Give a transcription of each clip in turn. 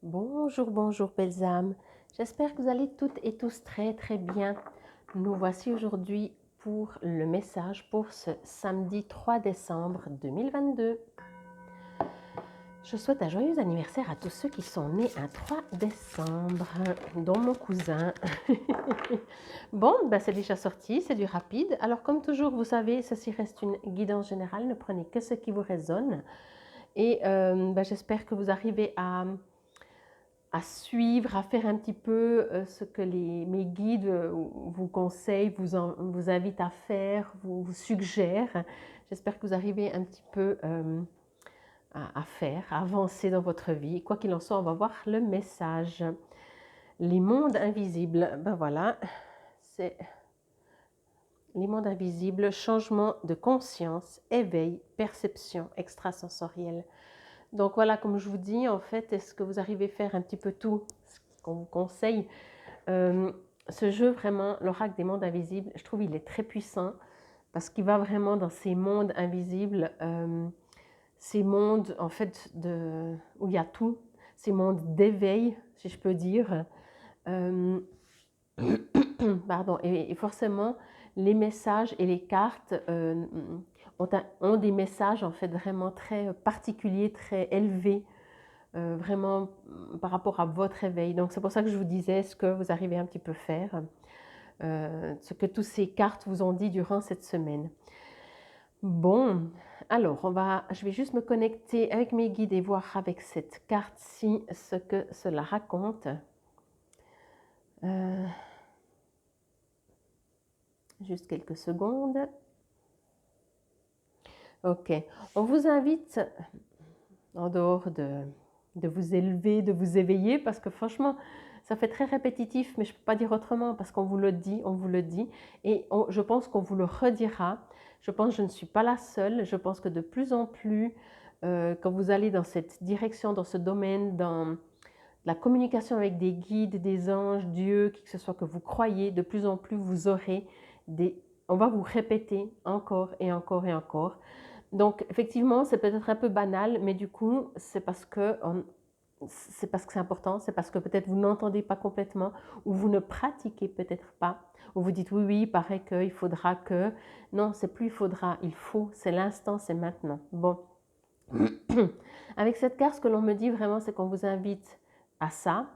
Bonjour, bonjour belles âmes. J'espère que vous allez toutes et tous très très bien. Nous voici aujourd'hui pour le message pour ce samedi 3 décembre 2022. Je souhaite un joyeux anniversaire à tous ceux qui sont nés un 3 décembre, dont mon cousin. Bon, c'est déjà sorti, c'est du rapide. Alors comme toujours, vous savez, ceci reste une guidance générale, ne prenez que ce qui vous résonne. Et j'espère que vous arrivez à suivre, à faire un petit peu ce que mes guides vous conseillent, vous invitent à faire, vous suggèrent. J'espère que vous arrivez un petit peu à faire, à avancer dans votre vie. Quoi qu'il en soit, on va voir le message. Les mondes invisibles, ben voilà, c'est les mondes invisibles, changement de conscience, éveil, perception extrasensorielle. Donc voilà, comme je vous dis, en fait, est-ce que vous arrivez à faire un petit peu tout ce qu'on vous conseille? Ce jeu, vraiment, l'oracle des mondes invisibles, je trouve il est très puissant parce qu'il va vraiment dans ces mondes invisibles, ces mondes, en fait, où il y a tout, ces mondes d'éveil, si je peux dire. Pardon, et forcément, les messages et les cartes ont des messages, en fait, vraiment très particuliers, très élevés. Vraiment par rapport à votre éveil. Donc c'est pour ça que je vous disais ce que vous arrivez un petit peu faire, ce que toutes ces cartes vous ont dit durant cette semaine. Bon, alors je vais juste me connecter avec mes guides et voir avec cette carte-ci ce que cela raconte. Juste quelques secondes. Ok, on vous invite, en dehors de vous élever, de vous éveiller, parce que franchement, ça fait très répétitif, mais je ne peux pas dire autrement, parce qu'on vous le dit, et je pense qu'on vous le redira. Je pense que je ne suis pas la seule, je pense que de plus en plus, quand vous allez dans cette direction, dans ce domaine, dans la communication avec des guides, des anges, Dieu, qui que ce soit que vous croyez, de plus en plus vous aurez on va vous répéter encore et encore et encore. Donc, effectivement, c'est peut-être un peu banal, mais du coup, c'est parce que c'est important, c'est parce que peut-être vous n'entendez pas complètement ou vous ne pratiquez peut-être pas, ou vous dites oui, oui, il paraît qu'il faudra que. Non, c'est plus il faudra, il faut, c'est l'instant, c'est maintenant. Bon. Avec cette carte, ce que l'on me dit vraiment, c'est qu'on vous invite à ça,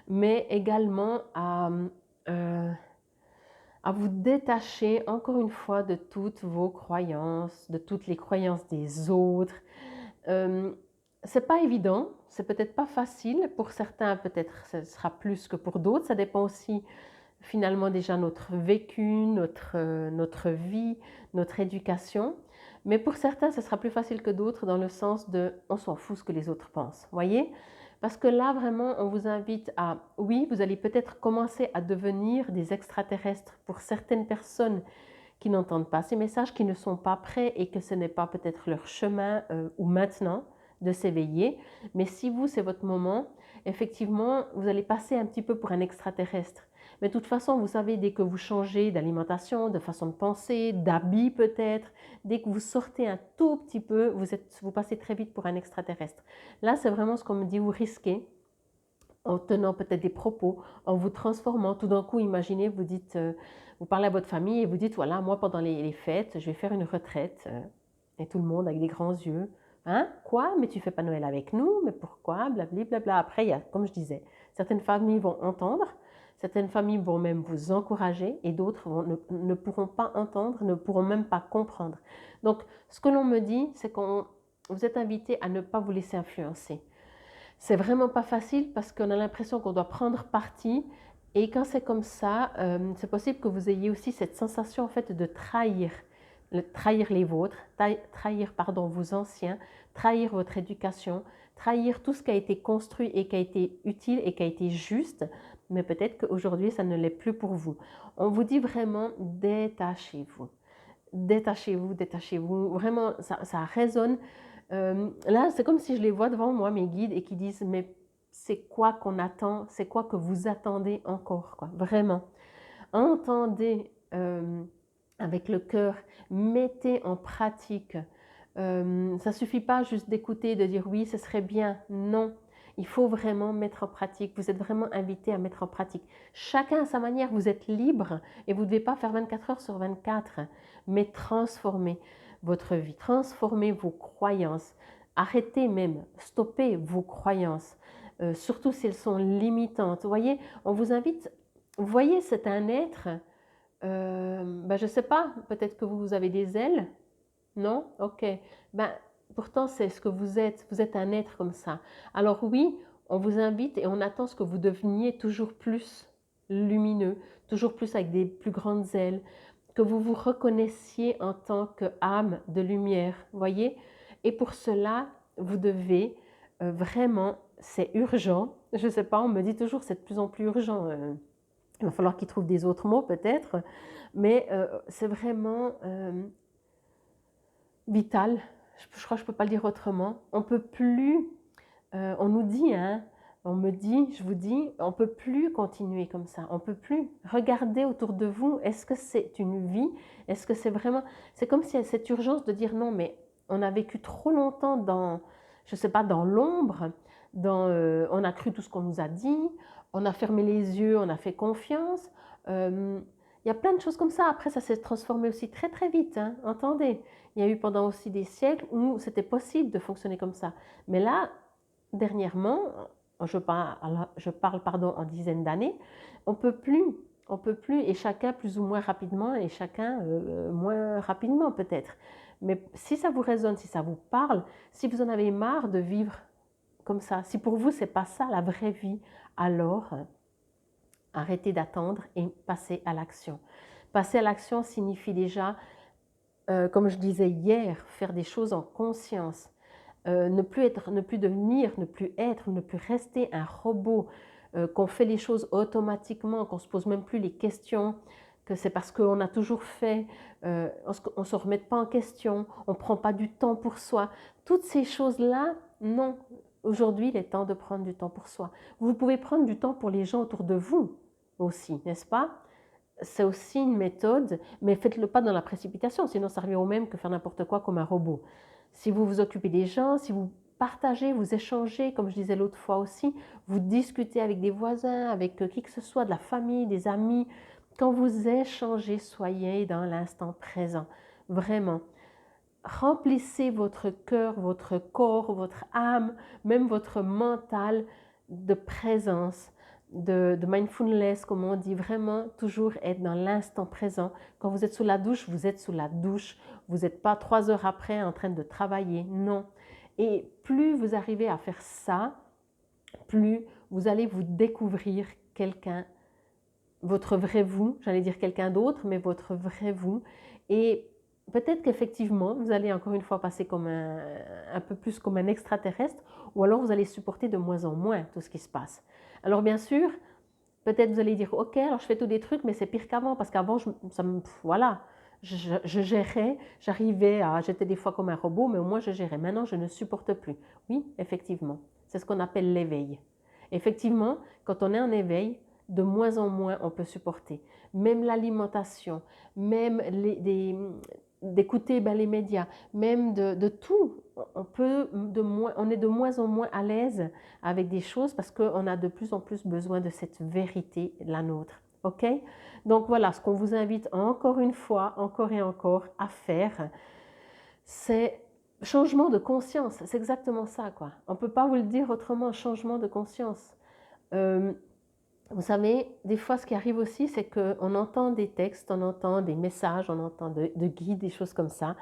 mais également à vous détacher encore une fois de toutes vos croyances, de toutes les croyances des autres. C'est pas évident, c'est peut-être pas facile. Pour certains, peut-être ce sera plus que pour d'autres. Ça dépend aussi finalement déjà notre vécu, notre vie, notre éducation. Mais pour certains, ce sera plus facile que d'autres dans le sens de on s'en fout ce que les autres pensent. Voyez? Parce que là, vraiment, on vous invite à, oui, vous allez peut-être commencer à devenir des extraterrestres pour certaines personnes qui n'entendent pas ces messages, qui ne sont pas prêts et que ce n'est pas peut-être leur chemin ou maintenant de s'éveiller. Mais si vous, c'est votre moment, effectivement, vous allez passer un petit peu pour un extraterrestre. Mais de toute façon, vous savez, dès que vous changez d'alimentation, de façon de penser, d'habit peut-être, dès que vous sortez un tout petit peu, vous passez très vite pour un extraterrestre. Là, c'est vraiment ce qu'on me dit, vous risquez, en tenant peut-être des propos, en vous transformant. Tout d'un coup, imaginez, vous parlez à votre famille et vous dites, voilà, moi, pendant les fêtes, je vais faire une retraite. Et tout le monde avec des grands yeux. Hein? Quoi? Mais tu fais pas Noël avec nous? Mais pourquoi? Blabli, blabla. Après, il y a, comme je disais, certaines familles vont entendre, certaines familles vont même vous encourager et d'autres ne pourront pas entendre, ne pourront même pas comprendre. Donc, ce que l'on me dit, c'est que vous êtes invité à ne pas vous laisser influencer. C'est vraiment pas facile parce qu'on a l'impression qu'on doit prendre parti. Et quand c'est comme ça, c'est possible que vous ayez aussi cette sensation en fait de trahir les vôtres, trahir pardon, vos anciens, trahir votre éducation, trahir tout ce qui a été construit et qui a été utile et qui a été juste, mais peut-être qu'aujourd'hui ça ne l'est plus pour vous. On vous dit vraiment détachez-vous. Détachez-vous, détachez-vous. Vraiment, ça résonne. Là, c'est comme si je les vois devant moi, mes guides, et qui disent, mais c'est quoi qu'on attend? C'est quoi que vous attendez encore, quoi? Vraiment. Entendez avec le cœur, mettez en pratique. Ça ne suffit pas juste d'écouter, de dire oui, ce serait bien. Non, Il faut vraiment mettre en pratique. Vous êtes vraiment invité à mettre en pratique. Chacun à sa manière, vous êtes libre et vous ne devez pas faire 24 heures sur 24, mais transformer votre vie, transformer vos croyances. Arrêtez même, stoppez vos croyances, surtout si elles sont limitantes. Vous voyez, on vous invite, vous voyez, c'est un être, je ne sais pas, peut-être que vous avez des ailes, non? Ok. Ben, pourtant, c'est ce que vous êtes. Vous êtes un être comme ça. Alors oui, on vous invite et on attend ce que vous deveniez toujours plus lumineux, toujours plus avec des plus grandes ailes, que vous vous reconnaissiez en tant qu'âme de lumière, voyez? Et pour cela, vous devez vraiment, c'est urgent. Je ne sais pas, on me dit toujours c'est de plus en plus urgent. Il va falloir qu'ils trouvent des autres mots peut-être, mais c'est vraiment vital. Je crois que je ne peux pas le dire autrement. On peut plus, on nous dit, hein, on me dit, je vous dis, on ne peut plus continuer comme ça. On ne peut plus. Regardez autour de vous. Est-ce que c'est une vie? Est-ce que c'est vraiment... C'est comme s'il y a cette urgence de dire non, mais on a vécu trop longtemps dans, je ne sais pas, dans l'ombre, on a cru tout ce qu'on nous a dit, on a fermé les yeux, on a fait confiance. Il y a plein de choses comme ça. Après, ça s'est transformé aussi très très vite. Hein. Entendez, il y a eu pendant aussi des siècles où c'était possible de fonctionner comme ça. Mais là, dernièrement, je parle pardon, en dizaines d'années, on peut plus, et chacun plus ou moins rapidement, et chacun moins rapidement peut-être. Mais si ça vous résonne, si ça vous parle, si vous en avez marre de vivre comme ça, si pour vous c'est pas ça la vraie vie, alors arrêtez d'attendre et passez à l'action. Passer à l'action signifie déjà, comme je disais hier, faire des choses en conscience. Ne plus être, ne plus devenir, ne plus être, ne plus rester un robot, qu'on fait les choses automatiquement, qu'on ne se pose même plus les questions, que c'est parce qu'on a toujours fait, on ne se remet pas en question, on ne prend pas du temps pour soi. Toutes ces choses-là, non. Aujourd'hui, il est temps de prendre du temps pour soi. Vous pouvez prendre du temps pour les gens autour de vous aussi, n'est-ce pas? C'est aussi une méthode, mais faites-le pas dans la précipitation, sinon ça revient au même que faire n'importe quoi comme un robot. Si vous vous occupez des gens, si vous partagez, vous échangez, comme je disais l'autre fois aussi, vous discutez avec des voisins, avec qui que ce soit, de la famille, des amis, quand vous échangez, soyez dans l'instant présent, vraiment. Remplissez votre cœur, votre corps, votre âme, même votre mental de présence, de mindfulness, comme on dit, vraiment toujours être dans l'instant présent. Quand vous êtes sous la douche, vous êtes sous la douche. Vous n'êtes pas 3 heures après en train de travailler, non. Et plus vous arrivez à faire ça, plus vous allez vous découvrir quelqu'un, votre vrai vous, j'allais dire quelqu'un d'autre, mais votre vrai vous. Et peut-être qu'effectivement, vous allez encore une fois passer comme un peu plus comme un extraterrestre, ou alors vous allez supporter de moins en moins tout ce qui se passe. Alors bien sûr, peut-être vous allez dire, ok, alors je fais tous des trucs, mais c'est pire qu'avant, parce qu'avant, voilà, je gérais, j'étais des fois comme un robot, mais au moins je gérais. Maintenant, je ne supporte plus. Oui, effectivement, c'est ce qu'on appelle l'éveil. Effectivement, quand on est en éveil, de moins en moins on peut supporter. Même l'alimentation, même d'écouter les médias, même de tout. On est de moins en moins à l'aise avec des choses parce qu'on a de plus en plus besoin de cette vérité, la nôtre. Ok? Donc voilà, ce qu'on vous invite encore une fois, encore et encore à faire, c'est changement de conscience. C'est exactement ça, quoi. On ne peut pas vous le dire autrement, changement de conscience. Vous savez, des fois, ce qui arrive aussi, c'est qu'on entend des textes, on entend des messages, on entend de guides, des choses comme ça,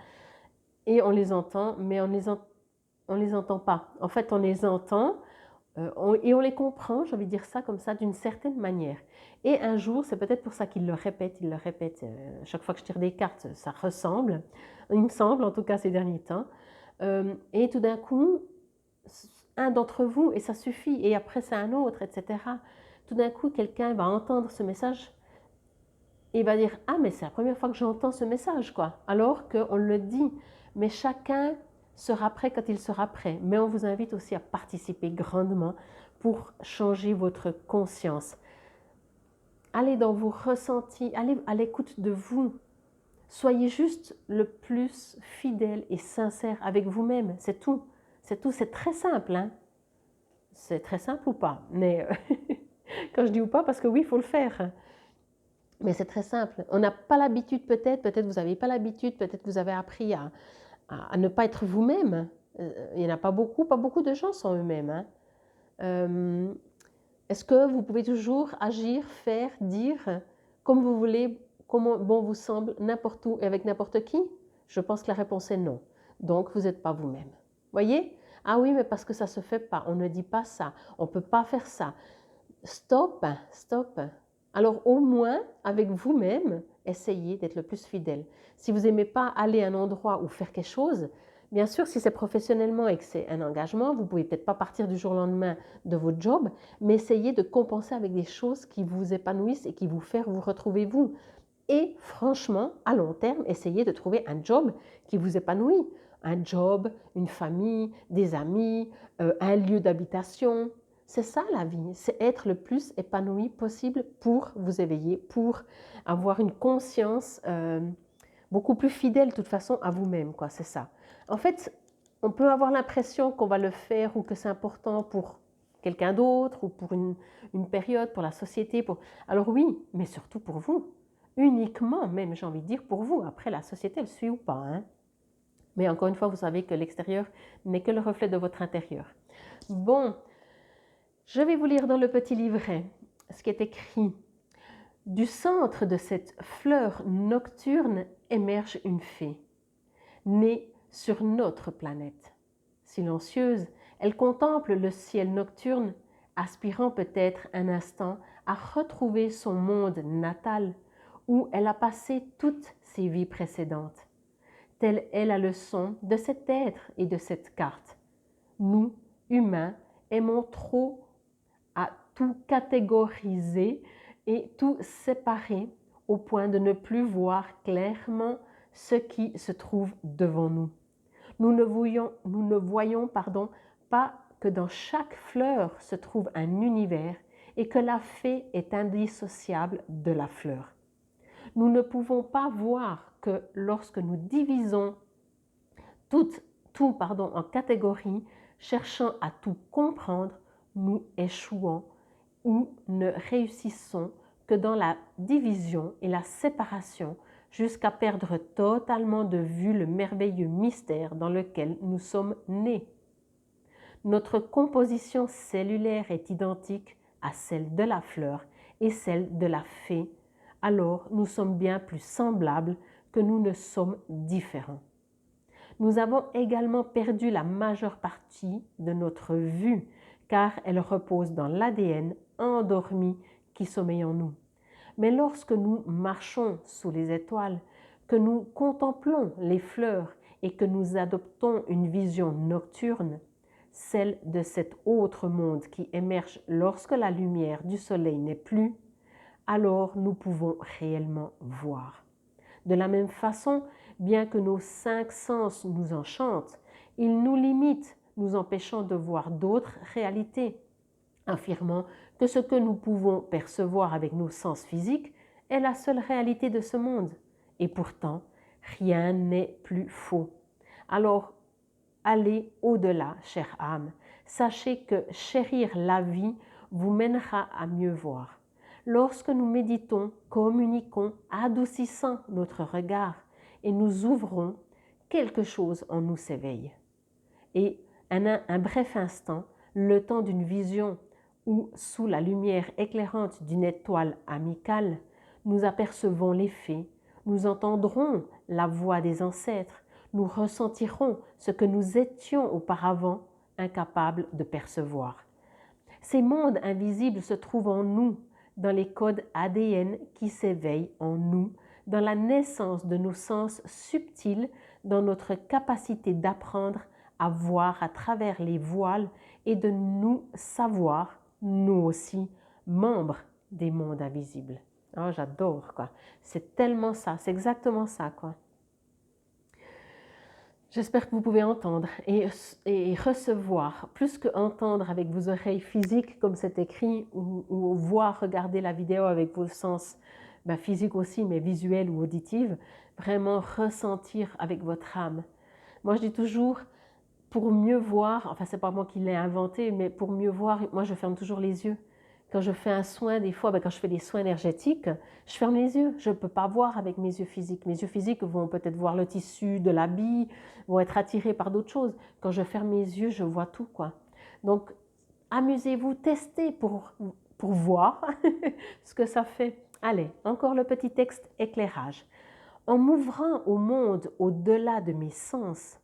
et on les entend, mais on les entend pas. En fait, on les entend et on les comprend, j'ai envie de dire ça comme ça, d'une certaine manière. Et un jour, c'est peut-être pour ça qu'il le répète, chaque fois que je tire des cartes, ça ressemble, il me semble, en tout cas ces derniers temps. Et tout d'un coup, un d'entre vous, et ça suffit, et après c'est un autre, etc. Tout d'un coup, quelqu'un va entendre ce message et va dire « Ah, mais c'est la première fois que j'entends ce message, quoi !» Alors qu'on le dit. Mais chacun sera prêt quand il sera prêt. Mais on vous invite aussi à participer grandement pour changer votre conscience. Allez dans vos ressentis, allez à l'écoute de vous. Soyez juste le plus fidèle et sincère avec vous-même. C'est tout. C'est tout. C'est très simple, hein? C'est très simple ou pas? Mais quand je dis ou pas, parce que oui, il faut le faire. Mais c'est très simple. On n'a pas l'habitude peut-être vous n'avez pas l'habitude, peut-être vous avez appris à ne pas être vous-même. Il n'y en a pas beaucoup de gens sont eux-mêmes. Hein. Euh, Est-ce que vous pouvez toujours agir, faire, dire comme vous voulez, comme bon vous semble, n'importe où et avec n'importe qui? Je pense que la réponse est non. Donc, vous n'êtes pas vous-même. Voyez? Ah oui, mais parce que ça ne se fait pas. On ne dit pas ça. On ne peut pas faire ça. Stop, stop. Alors, au moins, avec vous-même, essayez d'être le plus fidèle. Si vous n'aimez pas aller à un endroit ou faire quelque chose, bien sûr, si c'est professionnellement et que c'est un engagement, vous ne pouvez peut-être pas partir du jour au lendemain de votre job, mais essayez de compenser avec des choses qui vous épanouissent et qui vous font vous retrouver vous. Et franchement, à long terme, essayez de trouver un job qui vous épanouit. Un job, une famille, des amis, un lieu d'habitation. C'est ça la vie, c'est être le plus épanoui possible pour vous éveiller, pour avoir une conscience beaucoup plus fidèle de toute façon à vous-même, quoi. C'est ça. En fait, on peut avoir l'impression qu'on va le faire ou que c'est important pour quelqu'un d'autre ou pour une période, pour la société. Alors oui, mais surtout pour vous. Uniquement, même j'ai envie de dire pour vous. Après, la société, elle suit ou pas. Hein. Mais encore une fois, vous savez que l'extérieur n'est que le reflet de votre intérieur. Bon, je vais vous lire dans le petit livret ce qui est écrit. Du centre de cette fleur nocturne émerge une fée, née sur notre planète. Silencieuse, elle contemple le ciel nocturne, aspirant peut-être un instant à retrouver son monde natal où elle a passé toutes ses vies précédentes. Telle est la leçon de cet être et de cette carte. Nous, humains, aimons trop à tout catégoriser et tout séparer au point de ne plus voir clairement ce qui se trouve devant nous. Nous ne voyons pas que dans chaque fleur se trouve un univers et que la fée est indissociable de la fleur. Nous ne pouvons pas voir que lorsque nous divisons tout en catégories, cherchant à tout comprendre, nous échouons ou ne réussissons que dans la division et la séparation jusqu'à perdre totalement de vue le merveilleux mystère dans lequel nous sommes nés. Notre composition cellulaire est identique à celle de la fleur et celle de la fée, alors nous sommes bien plus semblables que nous ne sommes différents. Nous avons également perdu la majeure partie de notre vue, car elle repose dans l'ADN endormi qui sommeille en nous. Mais lorsque nous marchons sous les étoiles, que nous contemplons les fleurs et que nous adoptons une vision nocturne, celle de cet autre monde qui émerge lorsque la lumière du soleil n'est plus, alors nous pouvons réellement voir. De la même façon, bien que nos 5 sens nous enchantent, ils nous limitent, nous empêchant de voir d'autres réalités, affirmant que ce que nous pouvons percevoir avec nos sens physiques est la seule réalité de ce monde. Et pourtant, rien n'est plus faux. Alors, allez au-delà, chère âme. Sachez que chérir la vie vous mènera à mieux voir. Lorsque nous méditons, communiquons, adoucissant notre regard et nous ouvrons, quelque chose en nous s'éveille. Et un bref instant, le temps d'une vision où, sous la lumière éclairante d'une étoile amicale, nous apercevons les fées, nous entendrons la voix des ancêtres, nous ressentirons ce que nous étions auparavant incapables de percevoir. Ces mondes invisibles se trouvent en nous, dans les codes ADN qui s'éveillent en nous, dans la naissance de nos sens subtils, dans notre capacité d'apprendre à voir à travers les voiles et de nous savoir, nous aussi, membres des mondes invisibles. Oh, j'adore, quoi. C'est tellement ça, c'est exactement ça, quoi. J'espère que vous pouvez entendre et recevoir, plus que entendre avec vos oreilles physiques comme c'est écrit, ou voir, regarder la vidéo avec vos sens physiques aussi, mais visuels ou auditifs, vraiment ressentir avec votre âme. Moi je dis toujours, pour mieux voir, enfin c'est pas moi qui l'ai inventé, mais pour mieux voir, moi je ferme toujours les yeux. Quand je fais un soin, des fois, quand je fais des soins énergétiques, je ferme les yeux. Je ne peux pas voir avec mes yeux physiques. Mes yeux physiques vont peut-être voir le tissu de l'habit, vont être attirés par d'autres choses. Quand je ferme mes yeux, je vois tout, quoi. Donc, amusez-vous, testez pour voir ce que ça fait. Allez, encore le petit texte éclairage. En m'ouvrant au monde au-delà de mes sens,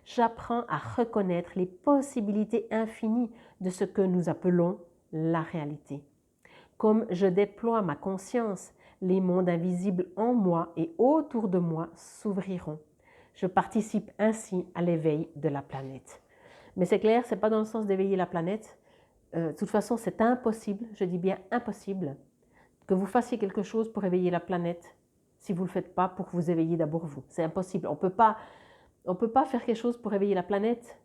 j'apprends à reconnaître les possibilités infinies de ce que nous appelons la réalité. Comme je déploie ma conscience, les mondes invisibles en moi et autour de moi s'ouvriront. Je participe ainsi à l'éveil de la planète. Mais c'est clair, ce n'est pas dans le sens d'éveiller la planète. De toute façon, c'est impossible, je dis bien impossible, que vous fassiez quelque chose pour éveiller la planète si vous ne le faites pas pour vous éveiller d'abord vous. C'est impossible. On ne peut pas faire quelque chose pour éveiller la planète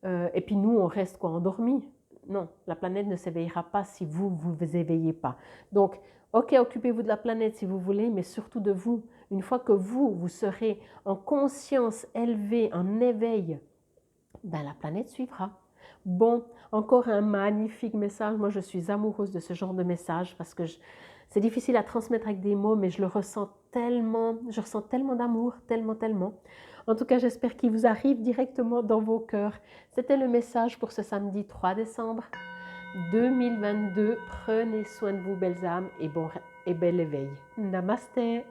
et puis nous, on reste quoi, endormis. Non, la planète ne s'éveillera pas si vous ne vous éveillez pas. Donc, ok, occupez-vous de la planète si vous voulez, mais surtout de vous. Une fois que vous serez en conscience élevée, en éveil, ben la planète suivra. Bon, encore un magnifique message. Moi, je suis amoureuse de ce genre de message parce que c'est difficile à transmettre avec des mots, mais je le ressens tellement, je ressens tellement d'amour, tellement, tellement. En tout cas, j'espère qu'il vous arrive directement dans vos cœurs. C'était le message pour ce samedi 3 décembre 2022. Prenez soin de vous, belles âmes, et bel éveil. Namasté.